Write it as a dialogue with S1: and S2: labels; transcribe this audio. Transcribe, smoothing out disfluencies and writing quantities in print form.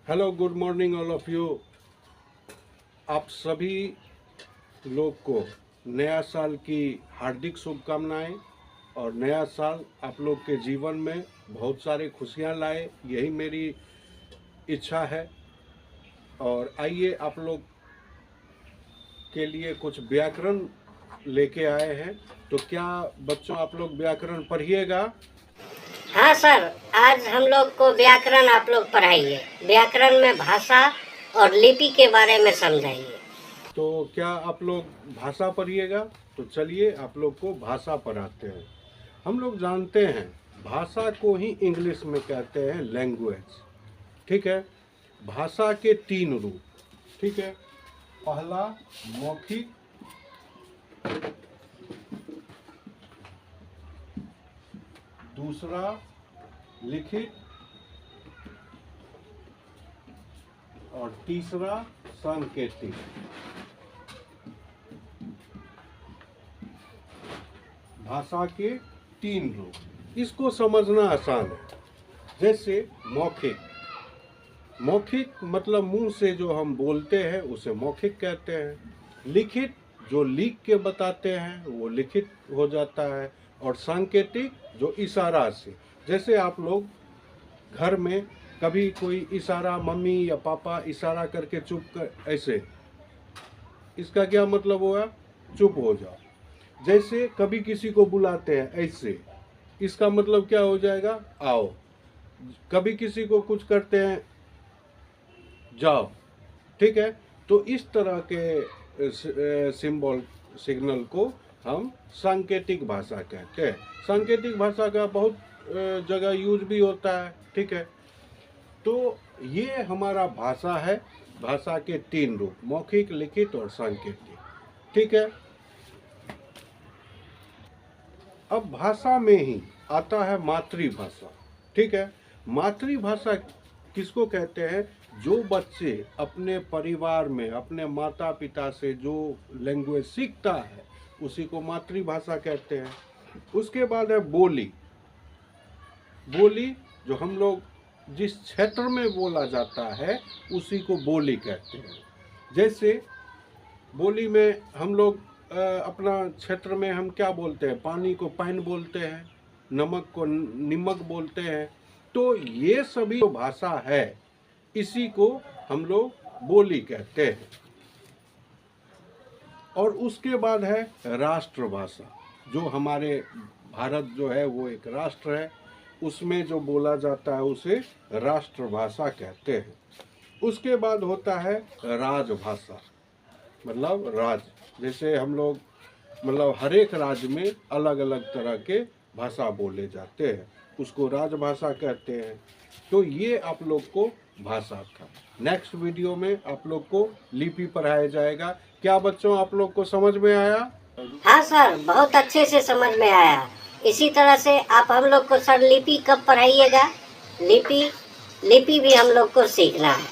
S1: Hello, good morning all of you. आप सभी लोग को नया साल की हार्दिक शुभकामनाएं और नया साल आप लोग के जीवन में बहुत सारे खुशियां लाए, यही मेरी इच्छा है। और आइए आप लोग के लिए कुछ व्याकरण लेके आए हैं, तो क्या बच्चों आप लोग व्याकरण पढ़िएगा?
S2: हाँ सर, आज हम लोग को व्याकरण आप लोग पढ़ाइए। व्याकरण में भाषा और लिपि के बारे में समझाइए।
S1: तो क्या आप लोग भाषा पढ़िएगा? तो चलिए आप लोग को भाषा पढ़ाते हैं। हम लोग जानते हैं भाषा को ही इंग्लिश में कहते हैं लैंग्वेज, ठीक है। भाषा के 3 रूप, ठीक है। पहला मौखिक, दूसरा लिखित और तीसरा सांकेतिक। भाषा के 3 रूप, इसको समझना आसान है। जैसे मौखिक, मौखिक मतलब मुंह से जो हम बोलते हैं उसे मौखिक कहते हैं। लिखित जो लिख के बताते हैं वो लिखित हो जाता है। और सांकेतिक जो इशारा से, जैसे आप लोग घर में कभी कोई इशारा, मम्मी या पापा इशारा करके चुप कर, ऐसे, इसका क्या मतलब हुआ? चुप हो जाओ। जैसे कभी किसी को बुलाते हैं ऐसे, इसका मतलब क्या हो जाएगा? आओ। कभी किसी को कुछ करते हैं, जाओ, ठीक है। तो इस तरह के सिग्नल को हम सांकेतिक भाषा कहते हैं। सांकेतिक भाषा का बहुत जगह यूज भी होता है, ठीक है। तो ये हमारा भाषा है। भाषा के 3 रूप, मौखिक, लिखित और सांकेतिक, ठीक है। अब भाषा में ही आता है मातृभाषा, ठीक है। मातृभाषा किसको कहते हैं? जो बच्चे अपने परिवार में अपने माता पिता से जो लैंग्वेज सीखता है उसी को मातृभाषा कहते हैं। उसके बाद है बोली। बोली जो हम लोग जिस क्षेत्र में बोला जाता है उसी को बोली कहते हैं। जैसे बोली में हम लोग अपना क्षेत्र में हम क्या बोलते हैं? पानी को पैन बोलते हैं, नमक को निमक बोलते हैं। तो ये सभी जो भाषा है इसी को हम लोग बोली कहते हैं। और उसके बाद है राष्ट्रभाषा। जो हमारे भारत जो है वो एक राष्ट्र है, उसमें जो बोला जाता है उसे राष्ट्रभाषा कहते हैं। उसके बाद होता है राजभाषा, मतलब राज्य। जैसे हम लोग मतलब हर एक राज्य में अलग अलग तरह के भाषा बोले जाते हैं, उसको राजभाषा कहते हैं। तो ये आप लोग को भाषा था। नेक्स्ट वीडियो में आप लोग को लिपि पढ़ाया जाएगा। क्या बच्चों आप लोग को समझ में आया?
S2: हाँ सर, बहुत अच्छे से समझ में आया। इसी तरह से आप हम लोग को सर लिपि कब पढ़ाइएगा? लिपि भी हम लोग को सीखना है।